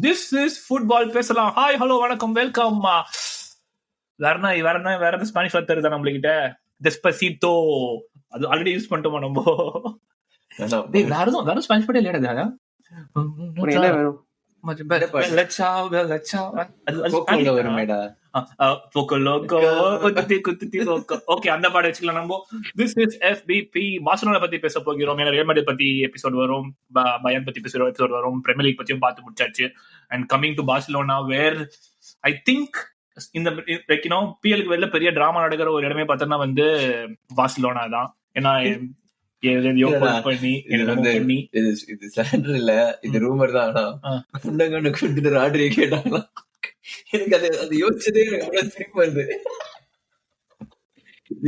This is football பேசலாம். Hi hello வணக்கம் welcome. வேற ஸ்பானிஷ் வார்த்தை இருக்குதா நம்மகிட்ட? டெஸ்பசிட்டோ அது ஆல்ரெடி யூஸ் பண்ணிட்டோமா நம்ம? வேற ஸ்பானிஷ் பாட்டே இல்லையா? அந்த பாடம் வச்சுக்கலாம் நம்ம. This is FBP. பார்சிலோனா பத்தி பேச போகிறோம். ரியல் மேட்ரிட் பத்தி எபிசோட் வரும், பயர்ன் பத்தி பேசுற எபிசோட் வரும், பிரீமியர் லீக் பத்தியும் பார்த்து முடிச்சாச்சு. And coming to Barcelona, where I think இந்த பிஎலுக்கு வெளில பெரிய டிராமா நடக்கிற ஒரு இடமே பார்த்தோம்னா வந்து பார்சிலோனா தான். ஏன்னா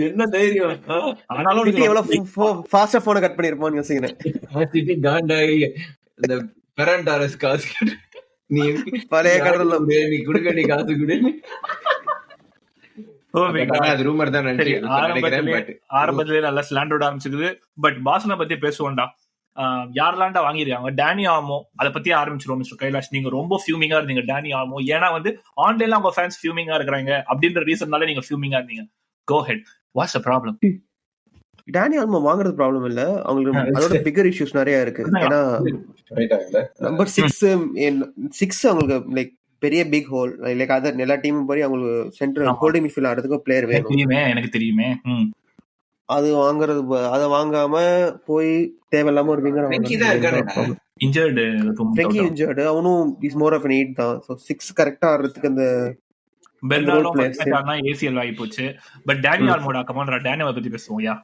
என்ன தைரியம். ஆனாலும் கட் பண்ணிருப்போம் யோசிக்கிறேன். நீ பழைய கடல்ல நீ குடுக்க, நீ காசு குடு. ஆரம்பத்திலே நல்லா ஸ்லாண்டோட ஆரம்பிச்சிருக்குது. பட் பார்சிலோனா பத்தி பேசுவோம்டா. யாரெல்லாம்டா வாங்கிருக்காங்க? டேனி ஆல்மோ, அதை பத்தி ஆரம்பிச்சிருவோம். மிஸ்டர் கைலாஷ், நீங்க ரொம்ப ஃபியூமிங்கா இருந்தீங்க டேனி ஆல்மோ. ஏன்னா வந்து ஆன்லைன்ல அவங்க ஃபேன்ஸ் ஃபியூமிங்கா இருக்கிறாங்க அப்படின்ற ரீசன்னால நீங்க ஃபியூமிங்கா இருந்தீங்க. Go ahead, what's the problem? Dani Olmo வாங்குறது ப்ராப்ளம் இல்ல, அவங்களுக்கு அதோட பிகர் இஷ்யூஸ் நிறைய இருக்கு. ஏன்னா நம்பர் 6 அவங்களுக்கு லைக் பெரிய பிக் ஹோல். லைக் அதர் எல்லா டீமும் போய் அவங்களுக்கு சென்டர் ஹோல்டிங் மிட்ஃபீல்ட் ஆடுறதுக்கு பிளேயர் வேணும். எனக்கு தெரியுமே. அது வாங்குறது, அதை வாங்காம போய் தேவையில்லாம ஒரு விங்கர் இன்ஜர்டு. அவனும் இஸ் மோர் ஆஃப் an 8 தான். சோ 6 கரெக்ட்டா ஆடுறதுக்கு அந்த ஏசிஎல் ஆகி போச்சு. பட் டேனி ஆல்மோட கமாண்டரா டேனியை பத்தி பேசுவோம்.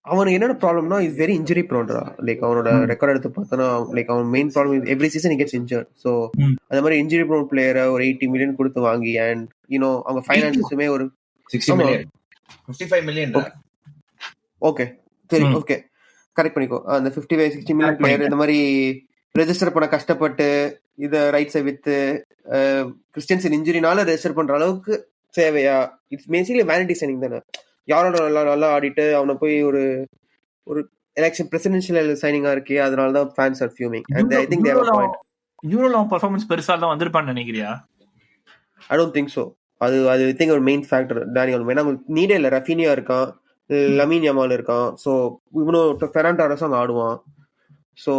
அவனுக்கு என்னென்ன ப்ராப்ளம்னா இஸ் வெரி இன்ஜுரி ப்ரோன்டா. லைக் அவனோட ரெக்கார்ட் எடுத்து பார்த்தோன்னா லைக் அவன் main problem every season he gets injured. So அந்த மாதிரி இன்ஜுரி ப்ரோன் பிளேயரை ஒரு 80 மில்லியன் கொடுத்து வாங்கி அண்ட் யூனோ அவங்க ஃபைனான்ஸுமே ஒரு 60 மில்லியன் 55 மில்லியன். ஓகே சரி, ஓகே கரெக்ட் பண்ணிக்கோ. அந்த 55-60 மில்லியன் பிளேயர் இந்த மாதிரி ரெஜிஸ்டர் பண்ண கஷ்டப்பட்டு இதை ரைட்ஸை வித்து கிறிஸ்டியன்சன் இன்ஜுரினால ரெஜிஸ்டர் பண்ற அளவுக்கு தேவையா? இட்ஸ் பேசிக்கலி வேனிட்டி சைனிங் தானே. யாரோட நல்லா ஆடிட்டு அவனை போய் ஒரு எலெக்ஷன் பிரசிடென்ஷியல் சைனிங்கா இருக்கு. அதனால தான் fans are fuming. And I think they have a point. யூரோல பெர்ஃபார்மன்ஸ் பெருசா தான் வந்திருப்பான்னு நினைக்கிறியா? I don't think so. அது திங்க் ஒரு மெயின் ஃபேக்டர் டேனியல். ஏன்னா நீடே இல்ல, ரஃபினியா இருக்கான், லமீன் யமால் இருக்கான். ஸோ இவனும் ஃபெரான் டாரஸ் அங்கே ஆடுவான். ஸோ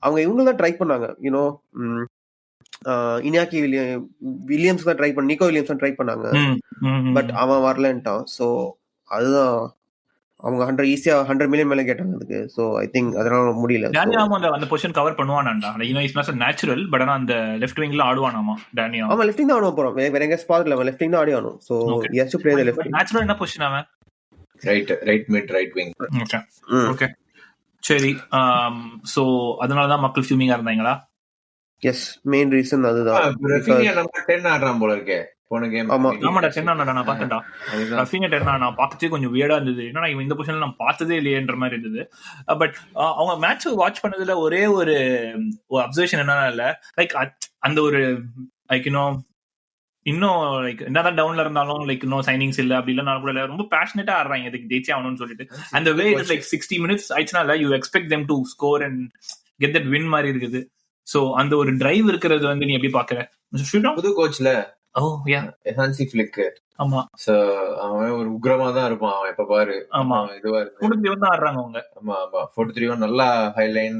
அவங்க இவங்க தான் ட்ரை பண்ணாங்க. யூனோ இனியாக்கி வில்லியம்ஸ் தான் ட்ரை பண்ண, நிக்கோ வில்லியம்ஸ் தான் ட்ரை பண்ணாங்க. பட் அவன் வரலன்ட்டான். ஸோ அதுதான் அவங்க 100 மில்லியன் மேல கேட்டாங்க அதுக்கு. சோ ஐ திங்க் அதனால முடியல. டேனி ஆல்மோ அந்த பொசிஷன் கவர் பண்ணுவானாடா. You know is not natural, but ஆனா அந்த லெஃப்ட் விங்ல ஆடுவானாமா டேனி ஆல்மோ. ஆமா லெஃப்ட் விங் தான் ஆடுவான். போறோம் வேற எங்க ஸ்பாட்ல அவன் லெஃப்ட் விங் தான் ஆடுவானோ. So he has to play the left wing. Natural என்ன பொசிஷன் அவன்? Right mid, right wing. Okay சரி. சோ அதனால தான் மக்கள் ஃபியூமிங்கா இருந்தாங்களா? எஸ், மெயின் ரீசன் அதுதான். ரஃபினியா நம்பர் 10 ஆடுறான் போல இருக்கே போன கேம். ஆமாடா 10 ஆனாடா, நான் பார்த்தேன்டா. ரஃபினியா 10 நான் பார்த்ததே கொஞ்சம் வியர்டா இருந்தது. என்னன்னா இவன் இந்த பொசிஷன்ல நான் பார்த்ததே இல்லையேன்ற மாதிரி இருந்தது. பட் அவங்க மேட்ச் வாட்ச் பண்ணதுல ஒரே ஒரு அப்சர்வேஷன் என்னன்னா இல்ல, லைக் அந்த ஒரு லைக் இன்னும் லைக் என்னதான் டவுன்ல இருந்தாலும் லைக் இன்னும் சைனிங்ஸ் இல்ல அப்படி இல்லைனாலும் கூட ரொம்ப பேஷனேட்டா ஆடுறாங்க இதுக்கு ஜெயிச்சே ஆகணும்னு சொல்லிட்டு. அந்த way it is like 60 minutes ஆயிடுச்சுனா you expect them to score and get that win மாதிரி இருக்குது. சோ அந்த ஒரு டிரைவ் இருக்கிறது வந்து நீ எப்படி பாக்குற? புது கோச்ல ஹான்சி ஃபிளிக். ஆமா, சோ அவன் ஒரு உக்ரமா தான் இருப்பான். அவன் எப்ப பாரு இதுவா இருக்கு. 43 தான் ஆடுறாங்க அவங்க. ஆமா 43 நல்லா ஹைலைன்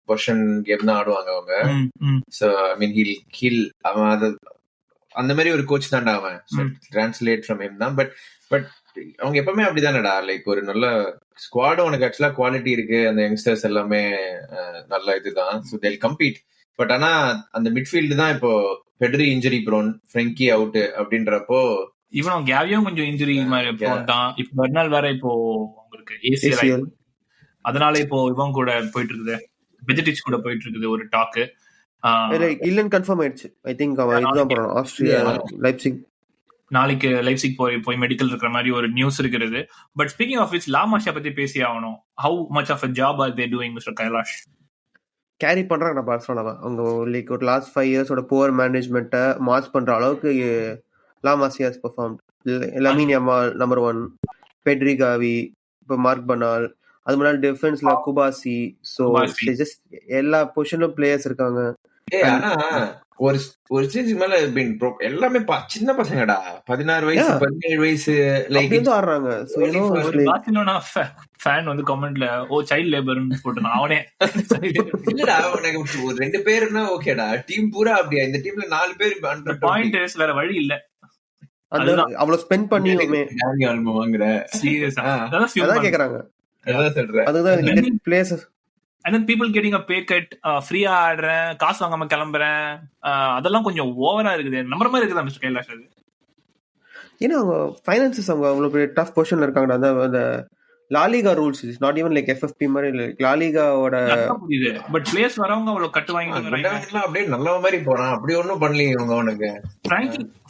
பொசிஷன் கேம் தான் ஆடுவாங்க அவங்க. சோ ஐ மீன் ஹீல் அவன் அது அந்த மாதிரி ஒரு கோச் தான்டா அவன். டிரான்ஸ்லேட் ஃப்ரம் ஹிம் தான். பட் அவங்க எப்பவுமே அப்படிதானடா. லைக் ஒரு நல்ல ஸ்குவாடும் உனக்கு ஆக்சுவலா குவாலிட்டி இருக்கு. அந்த யங்ஸ்டர்ஸ் எல்லாமே நல்ல இதுதான். ஸோ தேல் கம்பீட். பட் ஆனா அந்த மிட்ஃபீல்டு தான் இப்போ Pedri injury prone, Frenkie out அப்படின்றப்போ இவனும் கேவியும் கொஞ்சம் இன்ஜுரி மாதிரி தான். இப்போ பெர்னால் வேற இப்போ உங்களுக்கு ஏசிஎல், அதனால இப்போ இவன் கூட போயிட்டு இருக்குது, பெஜிடிச் கூட போயிட்டு இருக்குது ஒரு டாக்கு. இல்லன்னு கன்ஃபார்ம் ஆயிடுச்சு. ஐ திங்க் அவன் இதுதான் போறான், ஆஸ்ட்ரியா லைப்சிக். நாளைக்கு லைப்சிக் போய் மெடிக்கல் இருக்கிற மாதிரி ஒரு நியூஸ் இருக்கிறது. But speaking of which, la Masia பத்தி பேசி ஆகணும். How much of a job are they doing, mister Kailash? Carry பண்றாங்க பார்சலோனாவை. அவங்க லைக் ஒரு லாஸ்ட் 5 இயர்ஸோட புவர் மேனேஜ்மெண்ட்டை மார்ச் பண்ற அளவுக்கு la Masia has performed. Lamine Yamal number 1, Pedri Gavi, இப்போ மார்க் பர்னால், அது முன்னாடி டிஃபென்ஸ்ல குபாசி. ஸோ ஜஸ்ட் எல்லா பொசிஷனும் பிளேயர்ஸ் இருக்காங்க. ஆனா ஒரு ஸ்டேஜ் மேல எல்லாமே சின்ன பசங்கடா, 16 வயசு 17 வயசு ஆடுறாங்க. பார்சிலோனா ஃபேன் வந்து கமெண்ட்ல சைல்ட் லேபர்னு போட்டுனா அவனே இல்லடா, உனக்கு ஒரு 2 பேருன்னா ஓகேடா, டீம் பூரா அப்படியா? இந்த டீம்ல 4 பேர் பாயிண்ட் வேற வழி இல்ல, அவ்வளவு ஸ்பெண்ட் பண்ணியுமே டானி ஆல்மோ வாங்குற சீரியஸா அதான் கேக்குறாங்க. அதான் சொல்றேன். அதுதான் place. And then people getting a pay cut, ஃப்ரீயா ஆடுறேன், காசு வாங்காம கிளம்புறேன், அதெல்லாம் கொஞ்சம் ஓவரா இருக்குது. நம்பர் மாதிரி இருக்குதா மிஸ்டர் கைலாஷ்? அது ஏன்னா அவங்க ஃபைனான்சஸ் அவங்க அவ்வளவு பெரிய டஃப் பொசிஷன்ல இருக்காங்கடா. அந்த La Liga rules is not even like FFP மாதிரி லாலிகாவோட புரியுது. பட் பிளேயர்ஸ் வரவங்க அவ்வளவு கட்டு வாங்கிட்டு அப்படியே நல்ல மாதிரி போறான். அப்படி ஒண்ணும் பண்ணலையே இவங்க. அவனுக்கு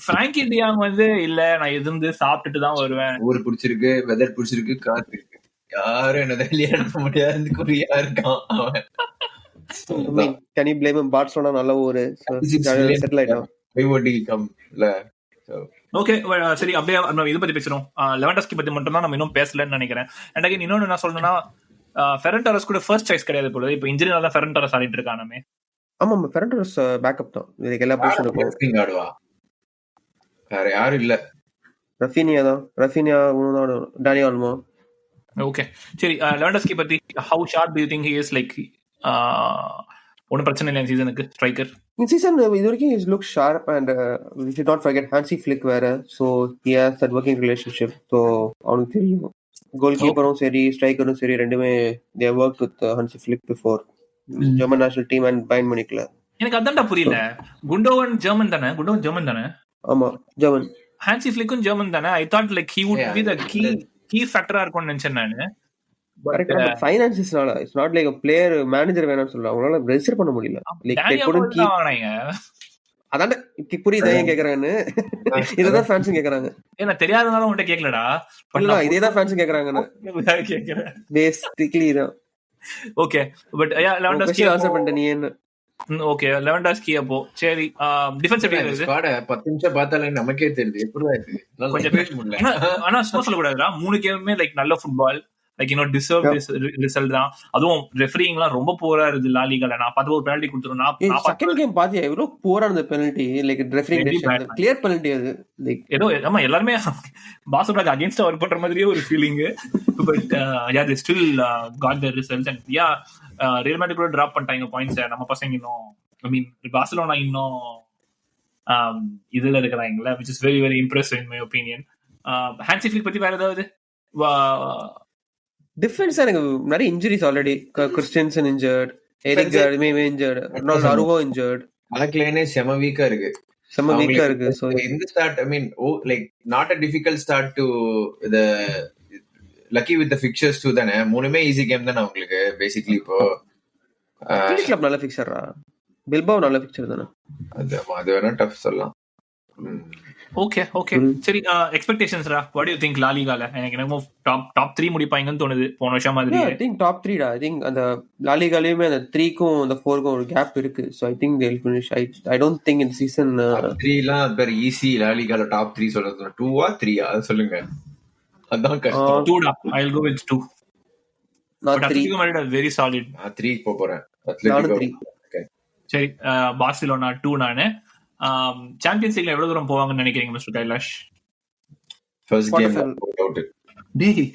பிராங்கி டியாங் வந்து இல்ல நான் இருந்து சாப்பிட்டுட்டு தான் வருவேன், ஊரு பிடிச்சிருக்கு, வெதர் பிடிச்சிருக்கு, காத்து இருக்கு, யாரும் என்ன வெளியாட முடியாது குறியா இருக்கான் அவன். Can you blame him? Barcelona நல்ல ஊரு, செட்டில் ஆயிட்டான். ஓகே சரி, அப்படியே நம்ம இதை பத்தி பேசுறோம். லெவன்டாஸ்கி பத்தி மட்டும் தான் நம்ம இன்னும் பேசலன்னு நினைக்கிறேன். அண்ட் அகைன் இன்னொன்னு என்ன சொல்லணும்னா, ஃபெரன் டாரஸ் கூட ஃபர்ஸ்ட் சாய்ஸ் கிடையாது போல. இப்போ இன்ஜினியர் தான் ஃபெரன் டாரஸ் ஆடிட்டு இருக்கானே. ஆமா, ஃபெரன் டாரஸ் பேக்கப் தான் இதுக்கு எல்லா பொசிஷனுக்கும் ஆடுவா. வேற யாரும் இல்ல. Raphinha Dani Olmo. ஓகே சரி, லெவன்டாஸ்கி பத்தி how sharp do you think he is? Like ஒன்னும் பிரச்சனை இல்லை சீசனுக்கு ஸ்ட்ரைக்கர். இந்த சீசன் இது வரைக்கும் is look sharp and we should not forget Hansi Flick வேற. So he has that working relationship. So அவனுக்கு தெரியும் கோல் கீப்பரும் சரி ஸ்ட்ரைக்கரும் சரி ரெண்டுமே they have worked with Hansi Flick before German national team and Bayern Munichல. எனக்கு அதான்டா புரியல. குண்டோவன் ஜெர்மன் தானே? ஆமா ஜெர்மன். Hansi Flick ஜெர்மன் தானே? I thought like he would be the key factor இருக்கும்னு நினைச்சேன் நானு. But finances-னால it's not like a player manager வேணும்னு சொல்றாங்க. அவங்களால ரெஜிஸ்டர் பண்ண முடியல. Like they couldn't keep. அதான்டா புரியுதா ஏன் கேக்குறாங்கன்னு? இததான் ஃபேன்ஸ் கேக்குறாங்க. ஏன்னா தெரியாதனால உன்கிட்ட கேக்கலடா. இல்ல இதேதான் ஃபேன்ஸ் கேக்குறாங்கன்னு கேக்குறேன். பேசிக்கலி தான். ஓகே பட் லெவன்டாஸ்கி ஆன்சர் பண்ணிட்ட நீ என்ன? ஓகே லெவன்டாஸ்கி அப்போ சரி டிஃபென்ஸ் எப்படி இருக்கு? ஸ்குவாட் 10 நிமிஷம் பார்த்தாலே நமக்கே தெரியுது எப்படிதான் இருக்கு. கொஞ்சம் பேச முடியல. ஆனா சும்மா சொல்ல கூடாதுடா, 3 கேமுமே லைக் நல்ல ஃபுட்பால், லைக் இன்னும் டிசர்வ் ரிசல்ட் தான். அதுவும் ரெஃபரிங்லாம் ரொம்ப போரா இருக்கு லாலிகால. நான் பார்த்து ஒரு பெனல்டி கொடுத்துறேன். நான் செகண்ட் கேம் பாத்தியா எவ்வளவு போரா இருந்த penalty, like referring decision clear penalty. அது லைக் ஏதோ ஆமா எல்லாரும் பார்சலோனாக்கு அகைன்ஸ்டா வர்க் பண்ற மாதிரியே ஒரு feeling. But yeah they still got the results and yeah real Madrid கூட டிராப் பண்ணிட்டாங்க பாயிண்ட்ஸ். நம்ம பசங்க இன்னும் ஐ மீன் பார்சலோனா இன்னும் இதுல இருக்கிறாங்களா, which is very very impressive in my opinion. Hansi Flick பத்தி வேற ஏதாவது? டிஃபென்ஸ் எனக்கு நிறைய injuries already. Christensen injured, Eric கார்டிமே இன்ஜர்ட், ரொனால்டோ அருவோ இன்ஜர்ட். அலக்லேனே செம வீக்கா இருக்கு. சோ இந்த start I mean like not a difficult start to the lucky with the fixtures too தானே. மூணுமே ஈஸி கேம் தானே உங்களுக்கு பேசிக்கலி. இப்போ கிளப் நல்ல ஃபிக்சரா, பில்பாவ் நல்ல ஃபிக்சர் தானே. அது வேணா டஃப் சொல்லலாம். ஓகே சரி, எக்ஸ்பெக்டேஷன்ஸ்ரா வாட் டு யூ திங்க் லாலிகால? எனக்கு என்னமோ டாப் 3 முடிப்பாங்கன்னு தோணுது போன வருஷம் மாதிரி. ஐ திங்க் டாப் 3 டா. ஐ திங்க் அந்த லாலிகாலயுமே அந்த 3க்கும் அந்த 4க்கும் ஒரு கேப் இருக்கு. So I think they will finish. I don't think in season 3லாம் very easy. லாலிகால டாப் 3 சொல்றது 2 ஆ 3 ஆ அது சொல்லுங்க. அதான் கஷ்டம். 2 டா. I'll go with 2. not 3. Atletico Madrid very solid. 3 போறேன். அத்லெட்டிகோ. ஓகே சரி, பார்சிலோனா 2. நானு சாம்பியன்ஸ் லீக்ல எவ்வளவு தூரம் போவாங்கன்னு நினைக்கிறீங்க mister Kailash? First came out. டேய்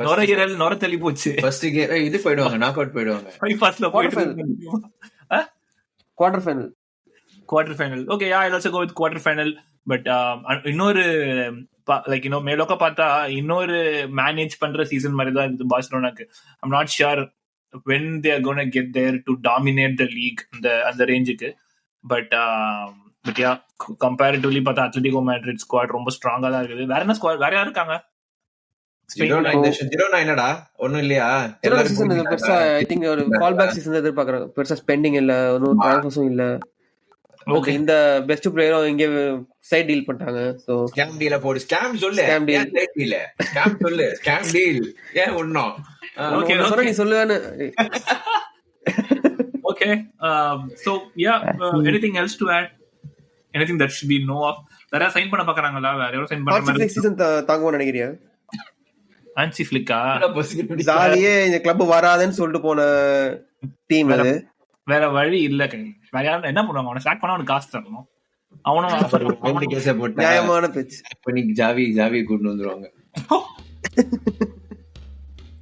நோரகிரல் நோர தள்ளி போச்சு. ஃபர்ஸ்ட் கேம் இது போய்டுவாங்க, நாக் அவுட் போய்டுவாங்க. ஃபைனல்ல போய்ட்டு quarter final. Okay yeah I also go with quarter final. But இன்னொரு லைக் மேலோக்க பார்த்தா இன்னொரு மேனேஜ் பண்ற சீசன் மாதிரி தான் இருக்குது பார்சிலோனாக்கு. I'm not sure when they are going to get there to dominate the league அந்த ரேஞ்சுக்கு. பட் யா கம்பேரிட்டிவ்லி பார்த்தா அத்லெட்டிகோ மேட்ரிட் ஸ்குவாட் ரொம்ப ஸ்ட்ராங்கா தான் இருக்குது. வேற என்ன ஸ்குவாட் வேற யார் இருக்காங்க? 09 ஒண்ணும் இல்லையா? சீசன் பெருசா ஐ திங்க் ஒரு ஃபால் பேக் சீசன் எதிர்பார்க்கறாங்க. பெருசா ஸ்பெண்டிங் இல்ல, ஒரு ட்ரான்ஸ்ஃபர்ஸும் இல்ல. ஓகே இந்த பெஸ்ட் பிளேயரும் இங்க சைடு டீல் பண்ணிட்டாங்க. சோ ஸ்கேம் டீல போடு. ஸ்கேம் சொல்லு. ஸ்கேம் டீல் இல்ல. ஸ்கேம் சொல்லு. ஸ்கேம் டீல் ஏன் ஒண்ணும். ஓகே சொல்ற நீ சொல்லுவானே. Okay, so yeah, anything else to add? Anything that should be know of? வேற சைன் பண்ண பார்க்கறாங்களா? வேற யாரோ சைன் பண்ற மாதிரி சீசன் தாங்குவோம் நினைக்கிறியா? Hansi Flick-ஆ ஜாலியே இந்த கிளப் வராதன்னு சொல்லிட்டு போன டீம் அது. வேற வழி இல்ல. வேற யாரும் என்ன பண்ணுவாங்க? அவனை ஸ்டார்ட் பண்ணா அவனுக்கு காசு தரணும். அவனும் கேஸை போட்டு நியாயமான பேச்சு. ஜாவி கூட்டு வந்துருவாங்க.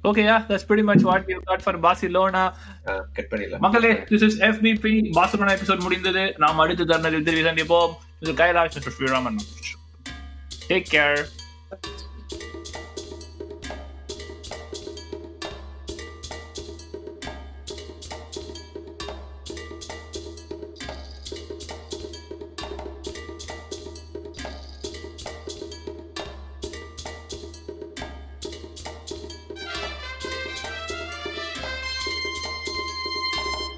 Okay, yeah, that's pretty much what we've got for Barcelona. Cut பண்ணிடலாம் மக்களே. This is FBP Barcelona episode முடிந்தது. நாம் அடுத்த தருணத்தில் திரும்பி சந்திப்போம். This is Kailash, Mr. Sriram. Take care.